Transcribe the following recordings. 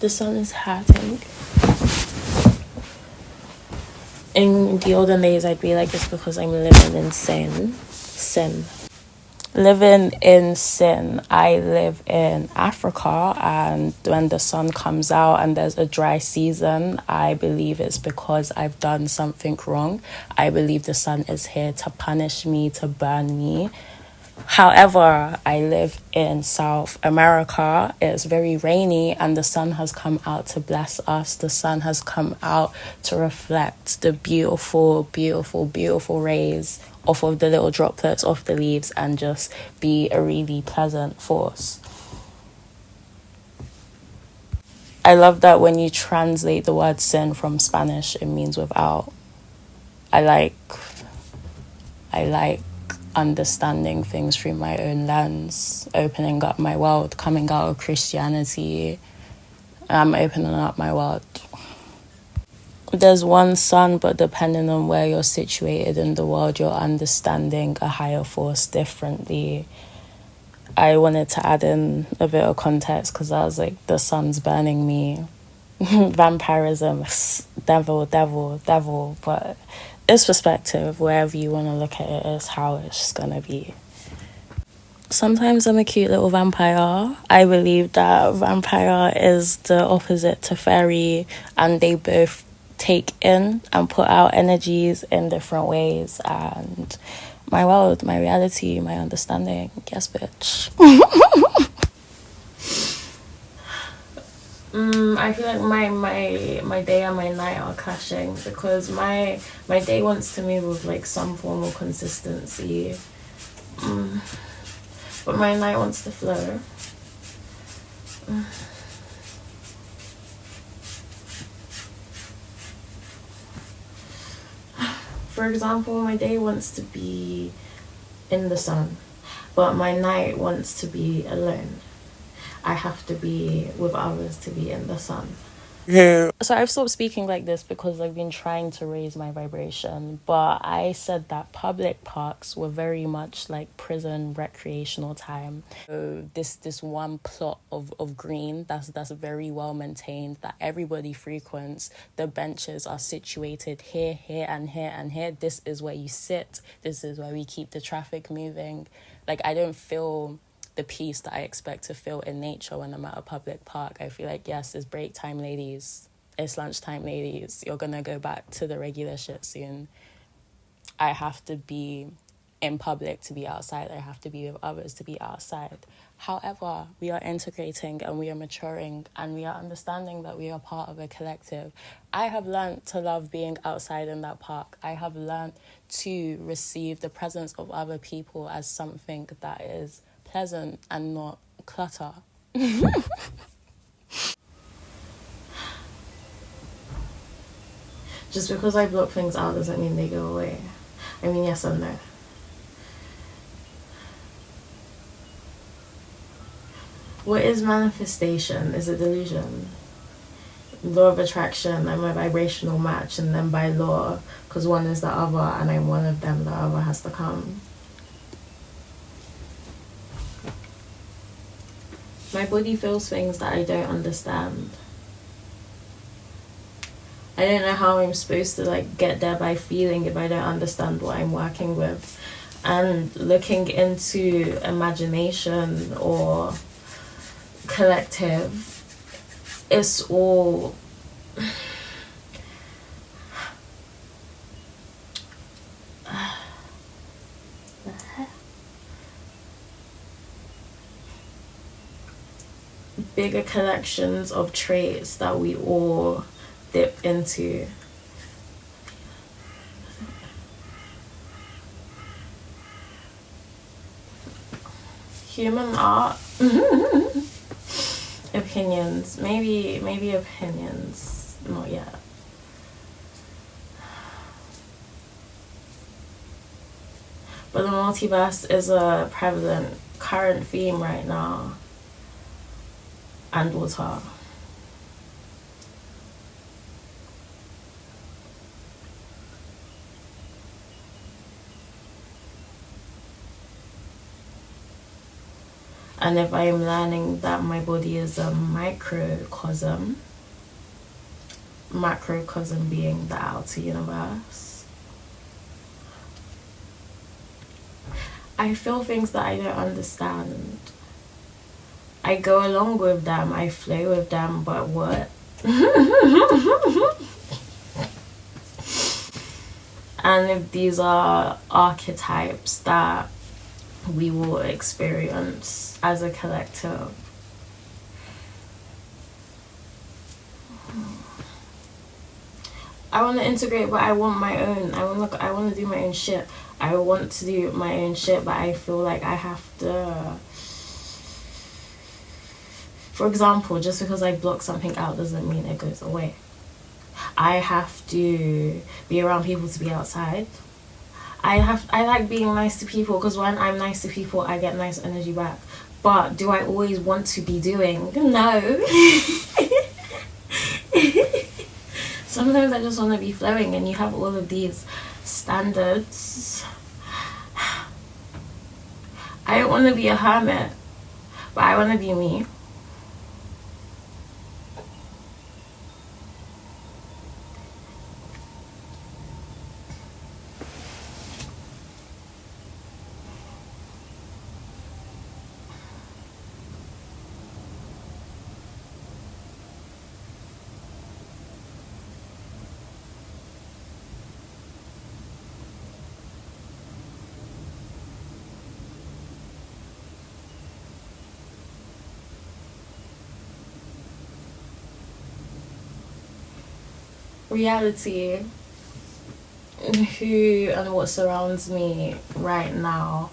The sun is hurting. In the olden days, I'd be like, it's because I'm living in sin. Living in sin. I live in Africa, and when the sun comes out and there's a dry season, I believe it's because I've done something wrong. I believe the sun is here to punish me, to burn me. However, I live in South America. It's very rainy and the sun has come out to bless us. The sun has come out to reflect the beautiful, beautiful, beautiful rays off of the little droplets off the leaves and just be a really pleasant force. I love that when you translate the word sin from Spanish, it means without. I like understanding things through my own lens, opening up my world, coming out of Christianity. I'm opening up my world. There's one sun, but depending on where you're situated in the world, you're understanding a higher force differently. I wanted to add in a bit of context because I was like, the sun's burning me. Vampirism, devil, but it's perspective. Wherever you want to look at it is how it's gonna be. Sometimes I'm a cute little vampire. I believe that vampire is the opposite to fairy, and they both take in and put out energies in different ways. And my world, my reality, my understanding, yes, bitch. I feel like my day and my night are clashing because my day wants to move with like some form of consistency, but my night wants to flow. For example, my day wants to be in the sun, but my night wants to be alone. I have to be with others to be in the sun. Yeah. So I've stopped speaking like this because I've been trying to raise my vibration, but I said that public parks were very much like prison recreational time. So this one plot of green that's very well maintained, that everybody frequents. The benches are situated here, and here, and here. This is where you sit. This is where we keep the traffic moving. Like, I don't feel the peace that I expect to feel in nature when I'm at a public park. I feel like, yes, it's break time, ladies. It's lunchtime, ladies. You're gonna go back to the regular shit soon. I have to be in public to be outside. I have to be with others to be outside. However, we are integrating and we are maturing and we are understanding that we are part of a collective. I have learned to love being outside in that park. I have learned to receive the presence of other people as something that is pleasant and not clutter. Just because I block things out doesn't mean they go away. I mean, yes and no. What is manifestation? Is a delusion. Law of attraction and my vibrational match, and then by law, because one is the other and I'm one of them, the other has to come. My body feels things that I don't understand. I don't know how I'm supposed to like get there by feeling if I don't understand what I'm working with. And looking into imagination or collective, it's all bigger collections of traits that we all dip into. Human art. Opinions. Maybe opinions. Not yet. But the multiverse is a prevalent current theme right now. And water. And if I am learning that my body is a microcosm, macrocosm being the outer universe, I feel things that I don't understand. I go along with them, I flow with them, but what? And if these are archetypes that we will experience as a collective, I want to integrate, but I want my own. I want to do my own shit. I want to do my own shit, but I feel like I have to. For example, just because I block something out doesn't mean it goes away. I have to be around people to be outside. I like being nice to people, because when I'm nice to people, I get nice energy back. But do I always want to be doing? No. Sometimes I just want to be flowing, and you have all of these standards. I don't want to be a hermit, but I want to be me. Reality, who and what surrounds me right now.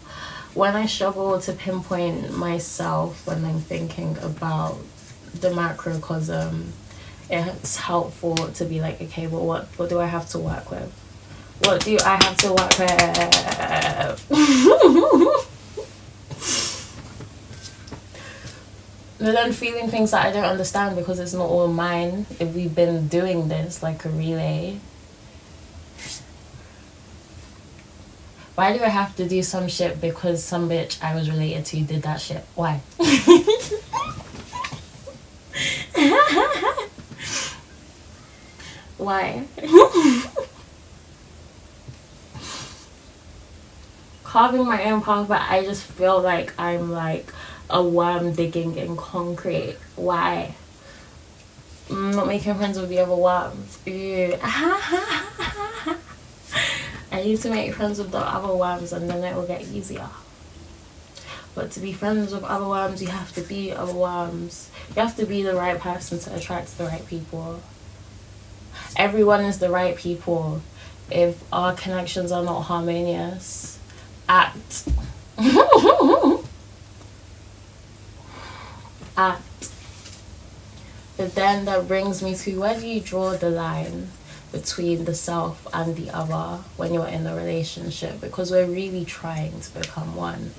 When I struggle to pinpoint myself when I'm thinking about the macrocosm, it's helpful to be like, okay, but what do I have to work with? What do I have to work with? But then feeling things that I don't understand because it's not all mine. If we've been doing this like a relay, why do I have to do some shit because some bitch I was related to did that shit? Why? Why? Carving my own path, but I just feel like I'm like a worm digging in concrete. Why? I'm not making friends with the other worms. Ew. I need to make friends with the other worms, and then it will get easier. But to be friends with other worms, you have to be other worms. You have to be the right person to attract the right people. Everyone is the right people. If our connections are not harmonious, act. Act. But then that brings me to, where do you draw the line between the self and the other when you're in a relationship? Because we're really trying to become one.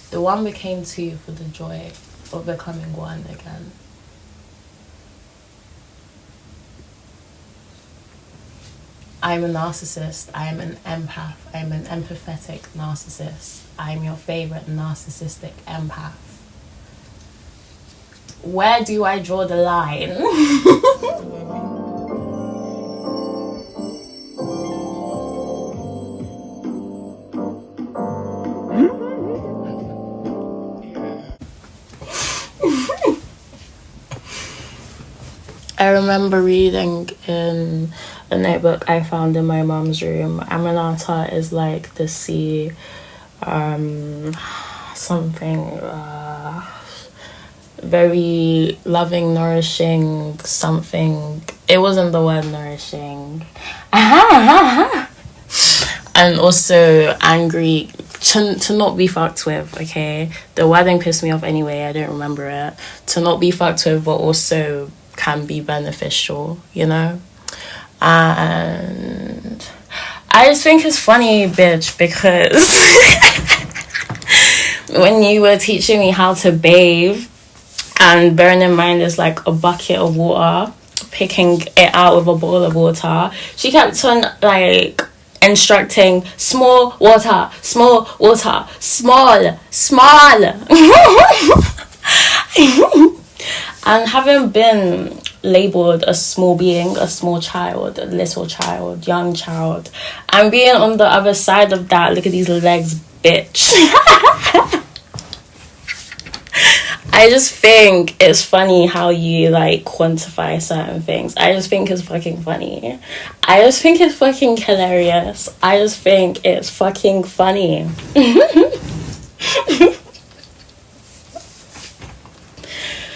The one became two for the joy of becoming one again. I'm a narcissist. I'm an empath. I'm an empathetic narcissist. I'm your favorite narcissistic empath. Where do I draw the line? I remember reading in a notebook I found in my mom's room. Aminata is like the sea, something, very loving, nourishing, something. It wasn't the word nourishing. And also angry, to not be fucked with, okay? The wording pissed me off anyway, I don't remember it. To not be fucked with, but also can be beneficial, you know? And I just think it's funny, bitch, because when you were teaching me how to bathe, and bearing in mind there's like a bucket of water, picking it out with a bowl of water, she kept on like instructing small water, small water, small, small. And having been labeled a small being, a small child, a little child, young child, and being on the other side of that, look at these legs, bitch. I just think it's funny how you like quantify certain things. I just think it's fucking funny. I just think it's fucking hilarious. I just think it's fucking funny.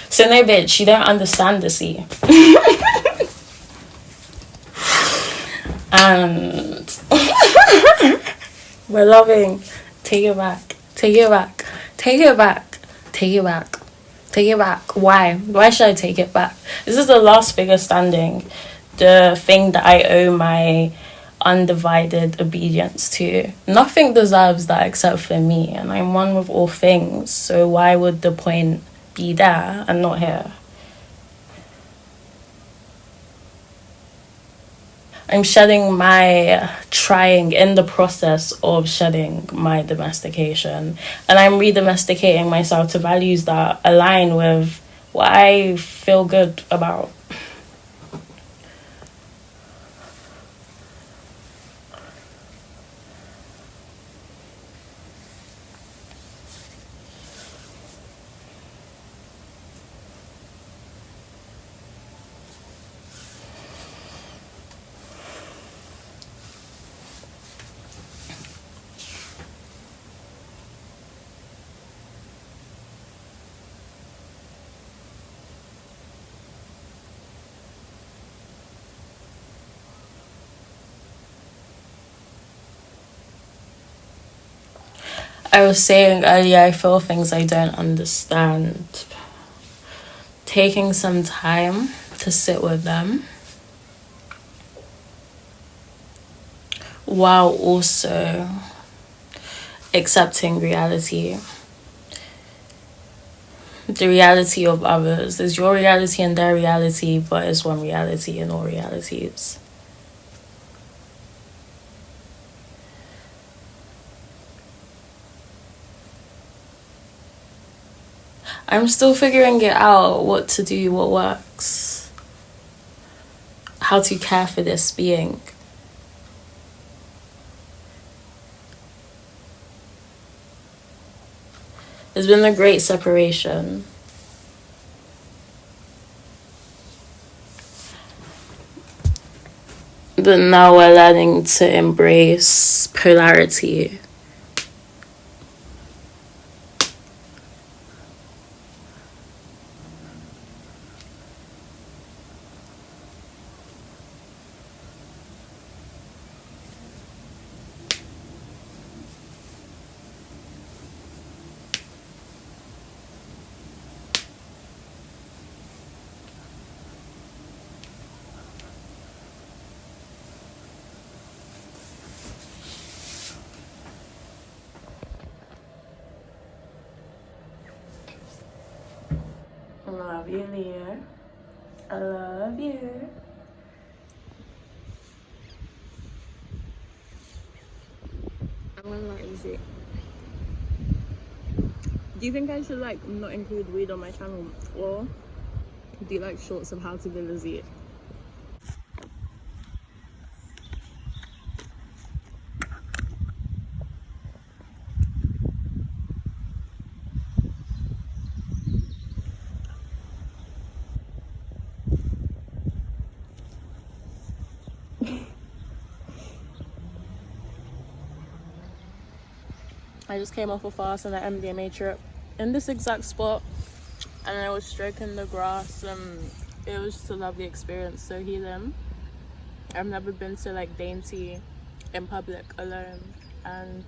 So no, bitch, you don't understand the sea. And we're loving. Take it back. Take it back. Take it back. Take it back. Take it back. Why? Why should I take it back? This is the last figure standing. The thing that I owe my undivided obedience to. Nothing deserves that except for me. And I'm one with all things. So why would the point be there and not here? I'm shedding my trying in the process of shedding my domestication, and I'm re-domesticating myself to values that align with what I feel good about. I was saying earlier, I feel things I don't understand. Taking some time to sit with them while also accepting reality. The reality of others. There's your reality and their reality, but it's one reality in all realities. I'm still figuring it out, what to do, what works, how to care for this being. There's been a great separation. But now we're learning to embrace polarity. I love you, Leah. I love you. I'm gonna let you see. Do you think I should like not include weed on my channel, or do like shorts of how to be Lizzie? I just came off a fast and an MDMA trip in this exact spot, and I was stroking the grass, and it was just a lovely experience, so healing. I've never been so like dainty in public alone, and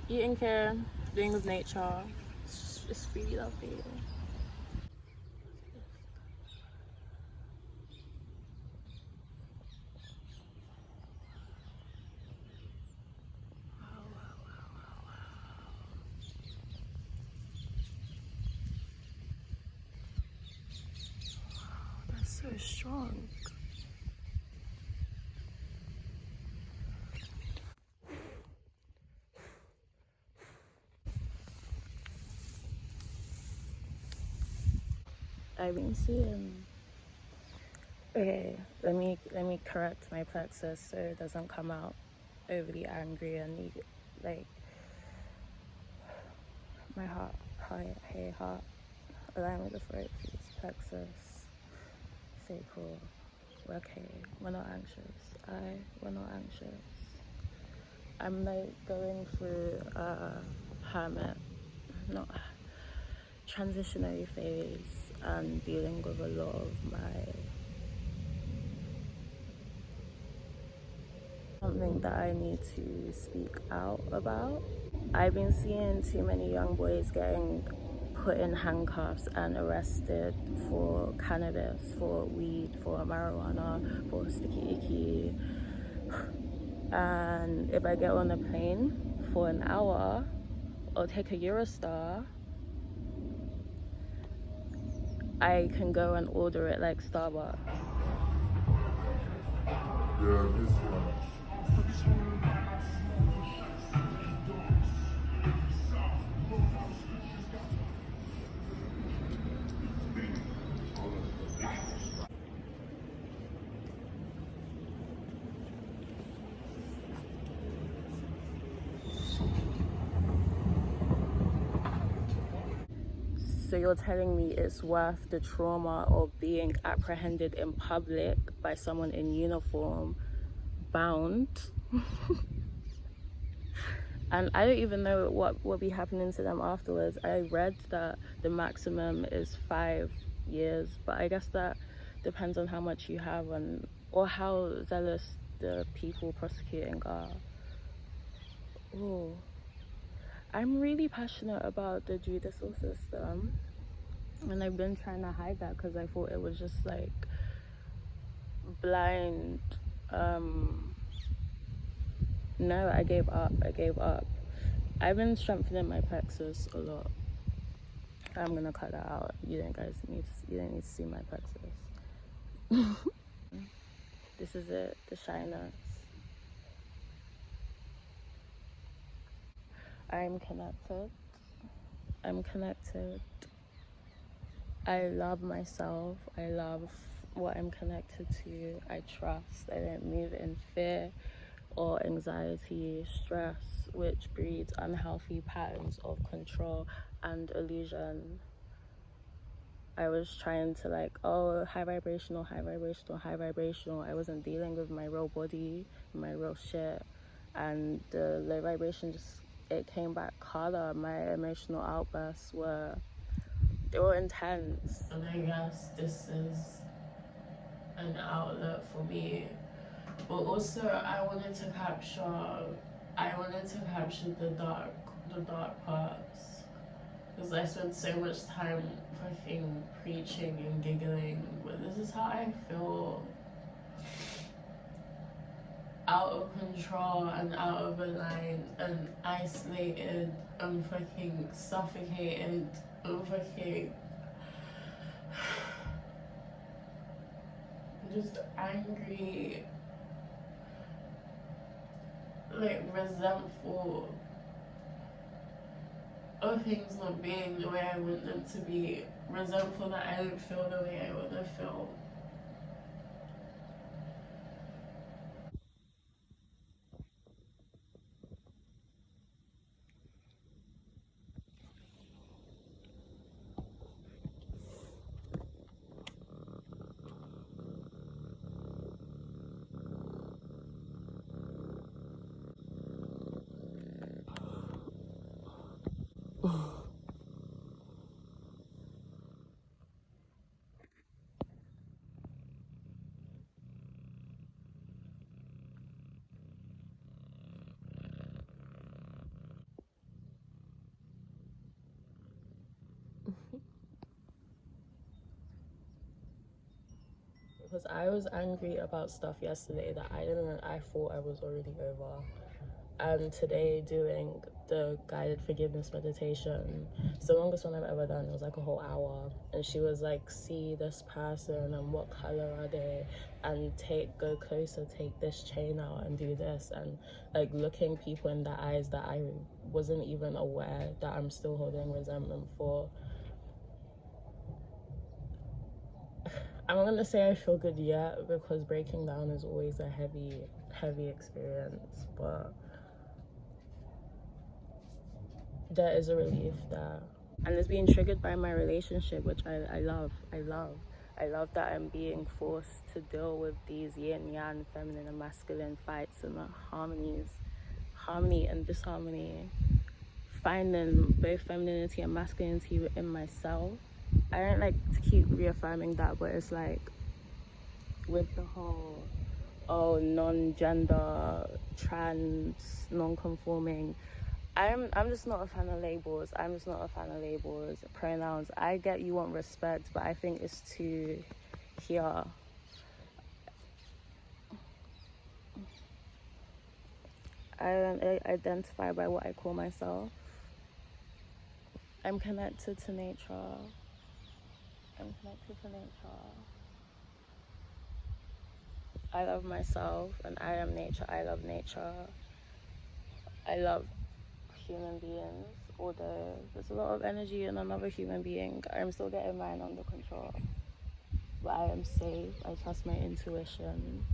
eating here, being with nature, it's really lovely. That's so strong. I've been seeing. Okay, let me correct my plexus so it doesn't come out overly angry and like my heart, hey heart, align with the throat, please. Plexus, stay cool. We're okay. We're not anxious. We're not anxious. I'm like going through a hermit, not transitionary phase, and dealing with a lot of my something that I need to speak out about. I've been seeing too many young boys getting put in handcuffs and arrested for cannabis, for weed, for marijuana, for sticky icky. And if I get on a plane for an hour or take a Eurostar, I can go and order it like Starbucks. Yeah, this one. So you're telling me it's worth the trauma of being apprehended in public by someone in uniform, bound, and I don't even know what will be happening to them afterwards. I read that the maximum is 5 years, but I guess that depends on how much you have or how zealous the people prosecuting are. Oh, I'm really passionate about the judicial system, and I've been trying to hide that because I thought it was just like blind. No, I gave up. I've been strengthening my plexus a lot. I'm gonna cut that out. You don't need to see my plexus. This is it, the shyness. I'm connected. I love myself. I love what I'm connected to. I trust. I don't move in fear or anxiety, stress, which breeds unhealthy patterns of control and illusion. I was trying to high vibrational. I wasn't dealing with my real body, my real shit. And the low vibration it came back harder. My emotional outbursts they were intense. And I guess this is an outlet for me. But also I wanted to capture the dark parts. Because I spent so much time fucking preaching and giggling, but this is how I feel, out of control and out of line and isolated and fucking suffocated and fucking just angry, resentful of things not being the way I want them to be, resentful that I don't feel the way I want to feel. Because I was angry about stuff yesterday that I thought I was already over. And today doing the guided forgiveness meditation, it's the longest one I've ever done. It was like a whole hour. And she was like, see this person and what color are they? And go closer, take this chain out and do this. And like looking people in the eyes that I wasn't even aware that I'm still holding resentment for. I'm gonna say I feel good yet, because breaking down is always a heavy experience, but there is a relief there. And it's being triggered by my relationship, which I love. I love that I'm being forced to deal with these yin yang, feminine and masculine fights and the harmony and disharmony, finding both femininity and masculinity within myself. I don't like to keep reaffirming that, but it's like with the whole non-gender, trans, non-conforming, I'm just not a fan of labels. Pronouns, I get you want respect, but I think it's too here. I don't identify by what I call myself. I'm connected to nature. I love myself and I am nature. I love nature. I love human beings, although there's a lot of energy in another human being. I'm still getting mine under control, but I am safe. I trust my intuition.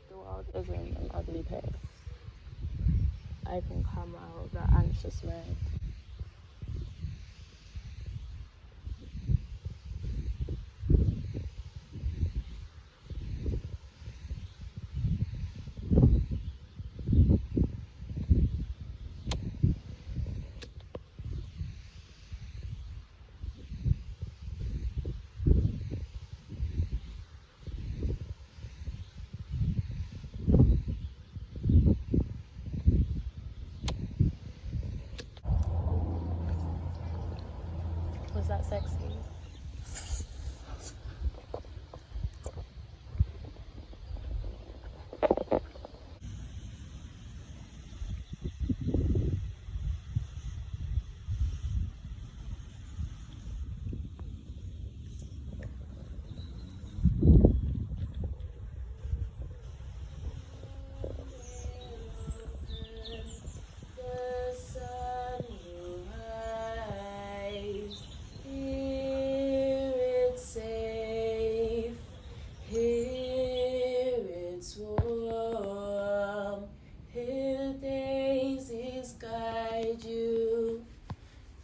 The world isn't an ugly place. I can come out of that anxious mode. Was that sexy?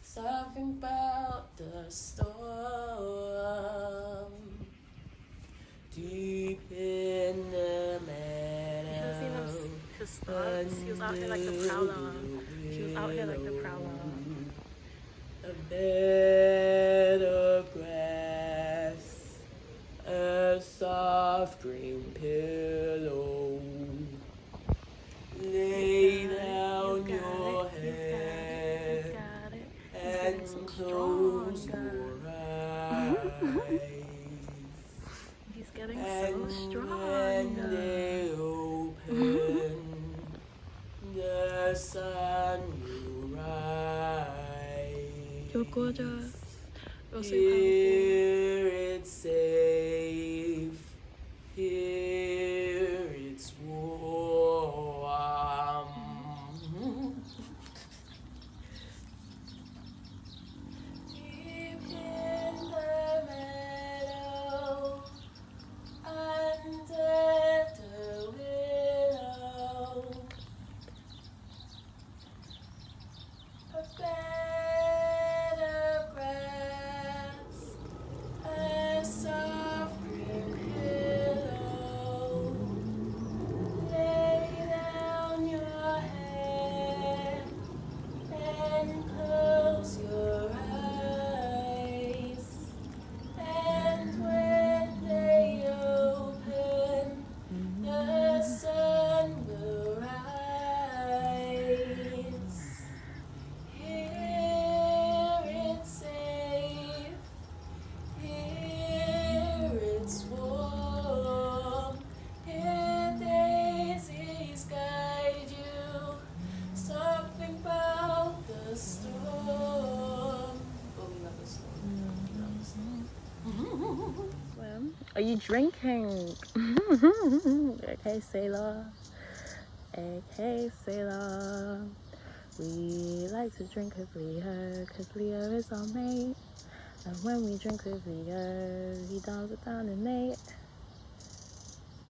Something about the storm, deep in the meadow. His thoughts. He was out here like the prowler. A bed of grass, a soft green pillow. Lay down your head and close your eyes. He's getting And so strong. when they open, the sun will rise. You're gorgeous. You're so powerful. Here it's safe. Here it's warm. Deep in the meadow, under the willow, a bed of grass, a soft green pillow. Lay down your head and close your eyes. And when they open, the sun will rise. Here it's safe. Here it's warm. Here daisies guide you. Something about the storm. Oh, we love the storm. Are you drinking? Okay, sailor. Okay, sailor. We like to drink with Leo, cause Leo is our mate. And when we drink with Leo, he dials it down in May.